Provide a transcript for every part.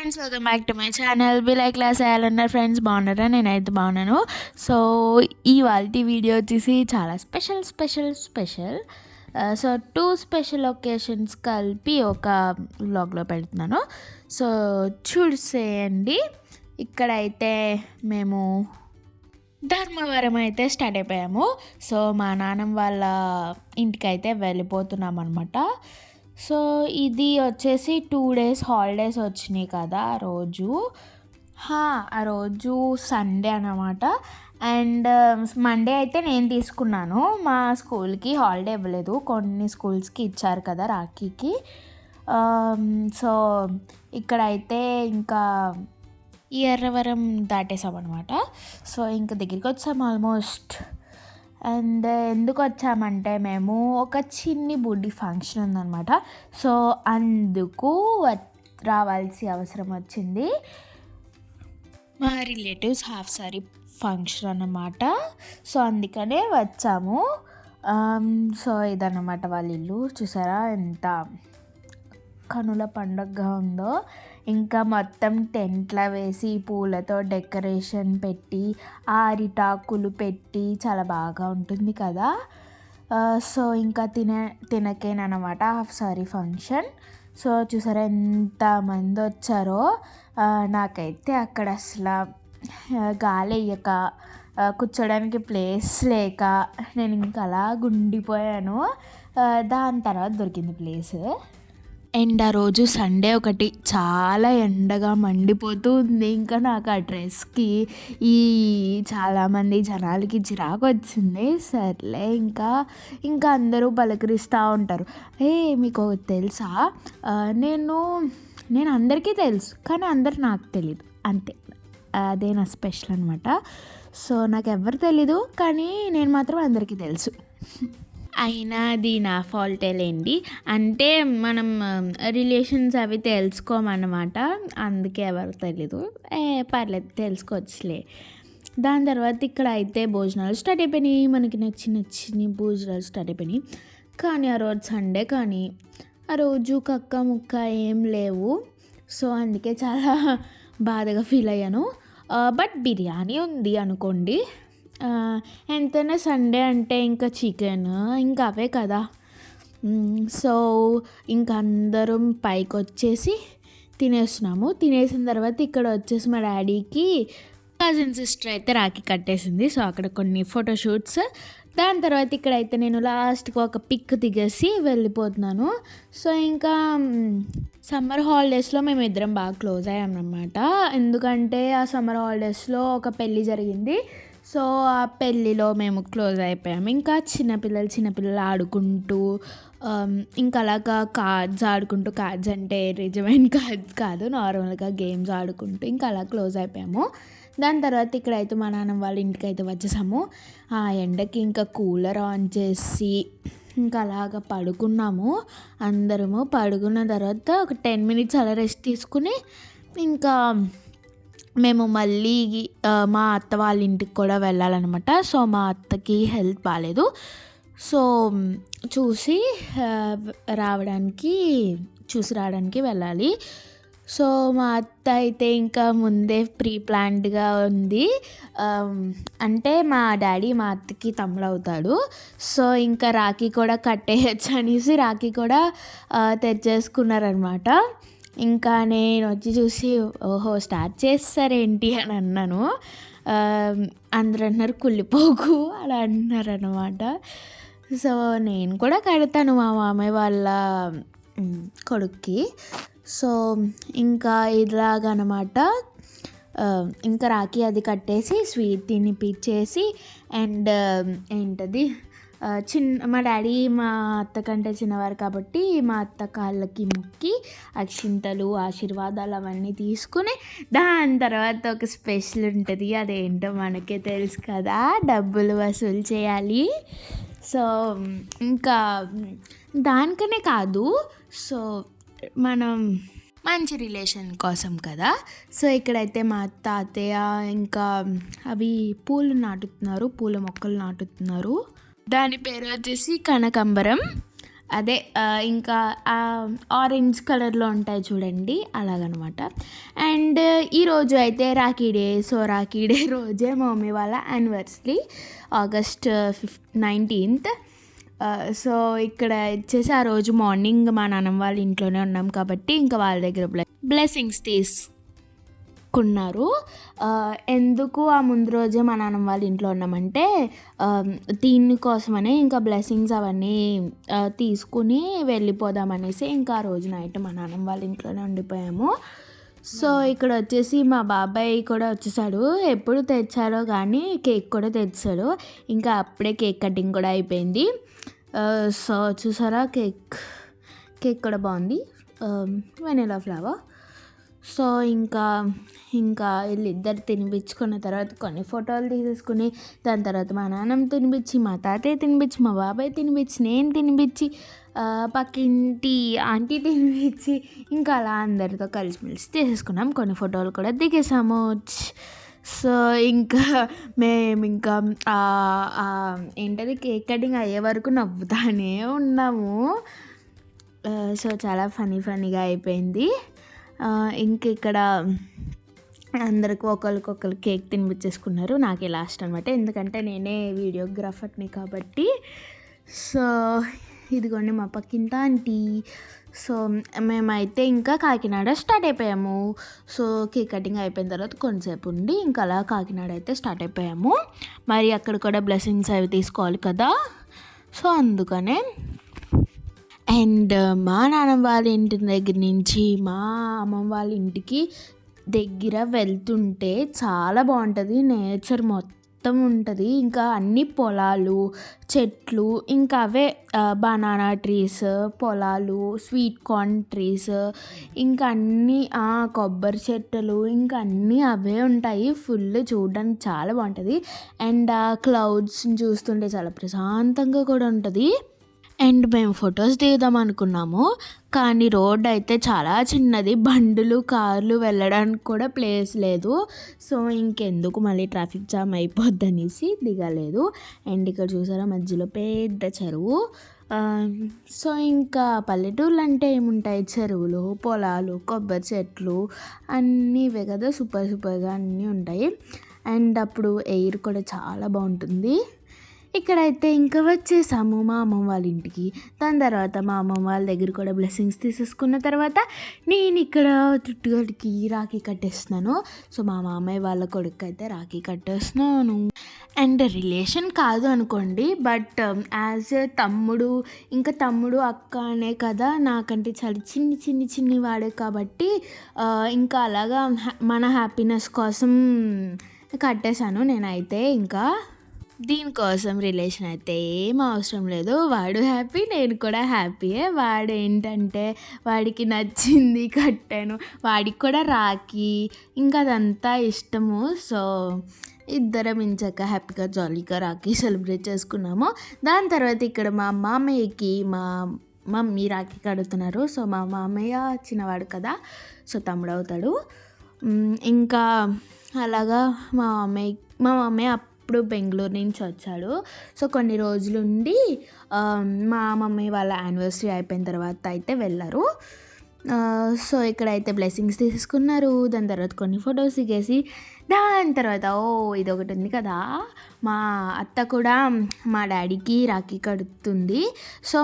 Friends, welcome back to my channel. బిలై class అయ్యాలన్నారు friends. బాగున్నారా? నేనైతే బాగున్నాను. సో ఇవాళ వీడియో వచ్చేసి చాలా స్పెషల్. సో 2 స్పెషల్ ఒకేషన్స్ కలిపి ఒక వ్లాగ్లో పెడుతున్నాను. సో చూసేయండి. ఇక్కడైతే మేము ధర్మవరం అయితే స్టార్ట్ అయిపోయాము. సో మా నాన్నమ్మ వాళ్ళ ఇంటికైతే వెళ్ళిపోతున్నాం అనమాట. సో ఇది వచ్చేసి 2 డేస్ హాలిడేస్ వచ్చినాయి కదా ఆ రోజు సండే అన్నమాట. అండ్ మండే అయితే నేను తీసుకున్నాను. మా స్కూల్కి హాలిడే ఇవ్వలేదు, కొన్ని స్కూల్స్కి ఇచ్చారు కదా రాఖీకి. సో ఇక్కడైతే ఇంకా ఎర్రవరం దాటేసామన్నమాట. సో ఇంకా దగ్గరికి వచ్చాము ఆల్మోస్ట్. అండ్ ఎందుకు వచ్చామంటే మేము ఒక చిన్ని బుడ్డి ఫంక్షన్ ఉందన్నమాట. సో అందుకు రావాల్సి అవసరం వచ్చింది. మా రిలేటివ్స్ హాఫ్ సారీ ఫంక్షన్ అన్నమాట. సో అందుకనే వచ్చాము. సో ఇదన్నమాట వాళ్ళ ఇల్లు. చూసారా ఎంత కనుల పండుగగా ఉందో. ఇంకా మొత్తం టెంట్లా వేసి పూలతో డెకరేషన్ పెట్టి ఆరిటాకులు పెట్టి చాలా బాగా ఉంటుంది కదా. సో ఇంకా తినకేనమాట హాఫ్ సారీ ఫంక్షన్. సో చూసారా ఎంతమంది వచ్చారో. నాకైతే అక్కడ అసలు గాలి వేయక కూర్చోడానికి ప్లేస్ లేక నేను ఇంకా అలా గుండిపోయాను. దాని తర్వాత దొరికింది ప్లేస్. అండ్ ఆ రోజు సండే ఒకటి చాలా ఎండగా మండిపోతూ ఉంది. ఇంకా నాకు ఆ డ్రెస్కి చాలామంది జనాలకి చిరాకు వచ్చింది. సర్లే ఇంకా అందరూ పలకరిస్తూ ఉంటారు. మీకు తెలుసా, నేను అందరికీ తెలుసు కానీ అందరు నాకు తెలీదు, అంతే. అదే నా స్పెషల్ అనమాట. సో నాకు ఎవరు తెలీదు కానీ నేను మాత్రం అందరికీ తెలుసు. అయినా అది నా ఫాల్టే లేండి. అంటే మనం రిలేషన్స్ అవి తెలుసుకోమన్నమాట, అందుకే ఎవరు తెలీదు. పర్లేదు, తెలుసుకోవచ్చులే. దాని తర్వాత ఇక్కడ అయితే భోజనాలు స్టార్ట్ అయిపోయినాయి. మనకి నచ్చిన భోజనాలు స్టార్ట్ అయిపోయినాయి. కానీ ఆ రోజు సండే, కానీ ఆ రోజు కక్క ముక్క ఏం లేవు. సో అందుకే చాలా బాధగా ఫీల్ అయ్యాను. బట్ బిర్యానీ ఉంది అనుకోండి. ఎంతైనా సండే అంటే ఇంకా చికెన్ ఇంకా అవే కదా. సో ఇంకా అందరం పైకి వచ్చేసి తినేస్తున్నాము. తినేసిన తర్వాత ఇక్కడ వచ్చేసి మా డాడీకి కజిన్ సిస్టర్ అయితే రాఖీ కట్టేసింది. సో అక్కడ కొన్ని ఫోటోషూట్స్. దాని తర్వాత ఇక్కడైతే నేను లాస్ట్కి ఒక పిక్ దిగేసి వెళ్ళిపోతున్నాను. సో ఇంకా సమ్మర్ హాలిడేస్లో మేము ఇద్దరం బాగా క్లోజ్ అయ్యామన్నమాట. ఎందుకంటే ఆ సమ్మర్ హాలిడేస్లో ఒక పెళ్ళి జరిగింది. సో ఆ పెళ్ళిలో మేము క్లోజ్ అయిపోయాము. ఇంకా చిన్నపిల్లలు ఆడుకుంటూ ఇంకా అలాగా కార్డ్స్ ఆడుకుంటూ, కార్డ్స్ అంటే నిజమైన కార్డ్స్ కాదు, నార్మల్గా గేమ్స్ ఆడుకుంటూ ఇంకా అలా క్లోజ్ అయిపోయాము. దాని తర్వాత ఇక్కడైతే మా నాన్న వాళ్ళ ఇంటికి అయితే వచ్చేసాము. ఆ ఎండకి ఇంకా కూలర్ ఆన్ చేసి ఇంకా అలాగా పడుకున్నాము. అందరము పడుకున్న తర్వాత ఒక 10 minutes అలా రెస్ట్ తీసుకుని ఇంకా మేము మళ్ళీ మా అత్త వాళ్ళ ఇంటికి కూడా వెళ్ళాలన్నమాట. సో మా అత్తకి హెల్త్ బాగాలేదు. సో చూసి రావడానికి వెళ్ళాలి. సో మా అత్త అయితే ఇంకా ముందే ప్రీ ప్లాన్డ్గా ఉంది. అంటే మా డాడీ మా అత్తకి తమ్ముడు అవుతాడు. సో ఇంకా రాఖీ కూడా కట్టేయచ్చు అనేసి రాఖీ కూడా తెచ్చేసుకున్నారనమాట. ఇంకా నేను వచ్చి చూసి ఓహో స్టార్ట్ చేస్తారేంటి అని అన్నాను. అందరూ అన్నారు కుళ్ళిపోకు అలా అంటున్నారనమాట. సో నేను కూడా కడతాను మా మామయ్య వాళ్ళ కొడుక్కి. సో ఇంకా ఇలాగనమాట. ఇంకా రాఖీ అది కట్టేసి స్వీట్ తినిపించేసి అండ్ ఏంటది మా డాడీ మా అత్త కంటే చిన్నవారు కాబట్టి మా అత్త కాళ్ళకి మొక్కి అక్షింతలు ఆశీర్వాదాలు అవన్నీ తీసుకుని దాని తర్వాత ఒక స్పెషల్ ఉంటుంది. అదేంటో మనకే తెలుసు కదా, డబ్బులు వసూలు చేయాలి. సో ఇంకా దానికనే కాదు, సో మనం మంచి రిలేషన్ కోసం కదా. సో ఇక్కడైతే మా తాతయ్య ఇంకా అవి పూల మొక్కలు నాటుతున్నారు. దాని పేరు వచ్చేసి కనకాంబరం. అదే ఇంకా ఆరెంజ్ కలర్‌లో ఉంటాయి చూడండి అలాగనమాట. అండ్ ఈరోజు అయితే Rakhi day. So, Rakhi day రోజే మా మమ్మీ వాళ్ళ యానివర్సరీ ఆగస్ట్ 19th. సో, ఇక్కడ వచ్చేసి ఆ రోజు మార్నింగ్ మా నాన్నమ్మ వాళ్ళ ఇంట్లోనే ఉన్నాం కాబట్టి ఇంకా వాళ్ళ దగ్గర బ్లెస్సింగ్స్ తీసుకున్నారు. ఎందుకు ఆ ముందు రోజే మా నాన్నమ్మ వాళ్ళ ఇంట్లో ఉన్నామంటే దీనికోసమనే ఇంకా బ్లెస్సింగ్స్ అవన్నీ తీసుకుని వెళ్ళిపోదామనేసి ఇంకా ఆ రోజు నైట్ మా నాన్నమ్మ వాళ్ళ ఇంట్లోనే ఉండిపోయాము. సో, ఇక్కడ వచ్చేసి మా బాబాయ్ కూడా వచ్చేసాడు. ఎప్పుడు తెచ్చారో కానీ కేక్ కూడా తెచ్చాడు. ఇంకా అప్పుడే కేక్ కటింగ్ కూడా అయిపోయింది. సో, చూసారా కేక్ కూడా బాగుంది, వెనిలా ఫ్లేవర్. సో, ఇంకా వీళ్ళిద్దరు తినిపించుకున్న తర్వాత కొన్ని ఫోటోలు తీసేసుకుని దాని తర్వాత మా నాన్నమ్మ తినిపించి, మా తాతయ్య తినిపించి, మా బాబాయ్ తినిపించి, నేను తినిపించి, పక్కింటి ఆంటీ తినిపించి ఇంకా అలా అందరితో కలిసిమెలిసి తీసేసుకున్నాం. కొన్ని ఫోటోలు కూడా దిగేసాము. సో, ఇంకా మేమింకా ఏంటది కేక్ కటింగ్ అయ్యే వరకు నవ్వుతానే ఉన్నాము. సో, చాలా ఫన్నీగా అయిపోయింది. ఇంక ఇక్కడ అందరికి ఒకరికొకరు కేక్ తినిపించేసుకున్నారు. నాకే లాస్ట్ అనమాట, ఎందుకంటే నేనే వీడియోగ్రాఫర్ని కాబట్టి. సో, ఇదిగోండి మా పక్కింటి ఆంటీ. సో, మేమైతే ఇంకా కాకినాడ స్టార్ట్ అయిపోయాము. సో, కేక్ కటింగ్ అయిపోయిన తర్వాత కొంతసేపు ఉండి ఇంకా అలా కాకినాడ అయితే స్టార్ట్ అయిపోయాము. మరి అక్కడ కూడా బ్లెస్సింగ్స్ అవి తీసుకోవాలి కదా, సో అందుకనే. అండ్ మా నాన్నమ్మ వాళ్ళ ఇంటి దగ్గర నుంచి మా అమ్మమ్మ వాళ్ళ ఇంటికి దగ్గర వెళ్తుంటే చాలా బాగుంటుంది. నేచర్ మొత్తం ఉంటుంది. ఇంకా అన్ని పొలాలు, చెట్లు, ఇంకా అవే బనానా ట్రీస్, పొలాలు, స్వీట్ కార్న్ ట్రీస్, ఇంకా అన్నీ కొబ్బరి చెట్లు, ఇంకా అన్నీ అవే ఉంటాయి. ఫుల్ చూడడానికి చాలా బాగుంటుంది. అండ్ ఆ క్లౌడ్స్ని చూస్తుంటే చాలా ప్రశాంతంగా కూడా ఉంటుంది. అండ్ మేము ఫొటోస్ దిగుదాం అనుకున్నాము, కానీ రోడ్ అయితే చాలా చిన్నది, బండులు కార్లు వెళ్ళడానికి కూడా ప్లేస్ లేదు. సో, ఇంకెందుకు మళ్ళీ ట్రాఫిక్ జామ్ అయిపోద్ది అనేసి దిగలేదు. అండ్ ఇక్కడ చూసారా మధ్యలో పెద్ద చెరువు. సో, ఇంకా పల్లెటూర్లు అంటే ఏముంటాయి, చెరువులు, పొలాలు, కొబ్బరి చెట్లు అన్నీ ఇవే కదా, సూపర్గా అన్నీ ఉంటాయి. అండ్ అప్పుడు ఎయిర్ కూడా చాలా బాగుంటుంది. ఇక్కడైతే ఇంకా వచ్చేసాము మా అమ్మమ్మ వాళ్ళ ఇంటికి. దాని తర్వాత మా అమ్మమ్మ వాళ్ళ దగ్గర కూడా బ్లెస్సింగ్స్ తీసేసుకున్న తర్వాత నేను ఇక్కడ చుట్టుగడికి రాఖీ కట్టేస్తున్నాను. సో, మా మామయ్య వాళ్ళ కొడుకు అయితే రాఖీ కట్టేస్తున్నాను. అండ్ రిలేషన్ కాదు అనుకోండి, బట్ యాజ్ ఏ తమ్ముడు, ఇంకా తమ్ముడు అక్క అనే కదా, నాకంటే చాలా చిన్ని వాడే కాబట్టి ఇంకా అలాగా మన హ్యాపీనెస్ కోసం కట్టేశాను నేనైతే. ఇంకా దీనికోసం రిలేషన్ అయితే ఏం అవసరం లేదు. వాడు హ్యాపీ, నేను కూడా హ్యాపీయే. వాడు ఏంటంటే వాడికి నచ్చింది కట్టాను, వాడికి కూడా రాఖీ ఇంకా అదంతా ఇష్టము. సో, ఇద్దరం ఇంచక్క హ్యాపీగా జాలీగా రాఖీ సెలబ్రేట్ చేసుకున్నాము. దాని తర్వాత ఇక్కడ మా మామయ్యకి మా మమ్మీ రాఖీ కడుతున్నారు. సో, మా మామయ్య చిన్నవాడు కదా, సో తమ్ముడు అవుతాడు. ఇంకా అలాగా మా మామయ్య అప్పుడు బెంగళూరు నుంచి వచ్చాడు. సో, కొన్ని రోజులుండి మా మమ్మీ వాళ్ళ యానివర్సరీ అయిపోయిన తర్వాత అయితే వెళ్ళారు. సో, ఇక్కడైతే బ్లెస్సింగ్స్ తీసుకున్నారు. దాని తర్వాత కొన్ని ఫొటోస్ దిగేసి దాని తర్వాత ఇదొకటి ఉంది కదా, మా అత్త కూడా మా డాడీకి రాఖీ కడుతుంది. సో,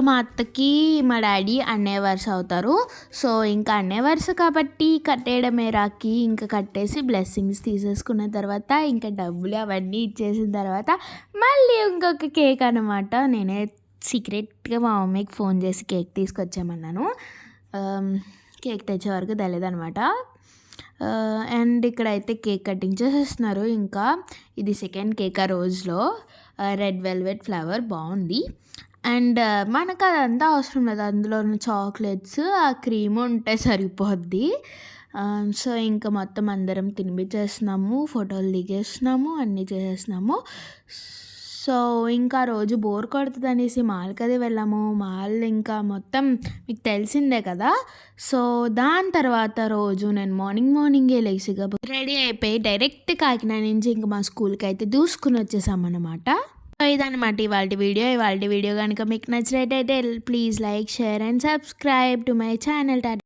మా అత్తకి మా డాడీ అన్నయ్య వరుస అవుతారు. సో, ఇంకా అన్నయ్య వరుస కాబట్టి కట్టేయడమే రాఖీ. ఇంకా కట్టేసి బ్లెస్సింగ్స్ తీసేసుకున్న తర్వాత ఇంకా డబ్బులు అవన్నీ ఇచ్చేసిన తర్వాత మళ్ళీ ఇంకొక కేక్ అనమాట. నేనే సీక్రెట్గా మా మమ్మీకి ఫోన్ చేసి కేక్ తీసుకొచ్చామన్నాను. కేక్ తెచ్చే వరకు తెలియదనమాట. అండ్ ఇక్కడైతే కేక్ కటింగ్ చేసేస్తున్నారు. ఇంకా ఇది సెకండ్ కేక్ ఆ రోజులో, రెడ్ వెల్వెట్ ఫ్లేవర్ బాగుంది. అండ్ మనకు అదంతా అవసరం లేదు, అందులో చాక్లెట్స్, ఆ క్రీమ్ ఉంటే సరిపోద్ది. సో, ఇంకా మొత్తం అందరం తినిపించేస్తున్నాము, ఫోటోలు దిగేస్తున్నాము, అన్నీ చేసేస్తున్నాము. సో, ఇంకా రోజు బోర్ కొడుతుంది అనేసి మాల్కి అది వెళ్ళాము. మాల్ ఇంకా మొత్తం మీకు తెలిసిందే కదా. సో, దాని తర్వాత రోజు నేను మార్నింగే లేచిగా రెడీ అయిపోయి డైరెక్ట్ కాకినాడ నుంచి ఇంకా మా స్కూల్కి అయితే దూసుకుని వచ్చేసామన్నమాట. ఇదనమాట ఇవాళ వీడియో కనుక మీకు నచ్చినట్టయితే please like, share and subscribe to my channel.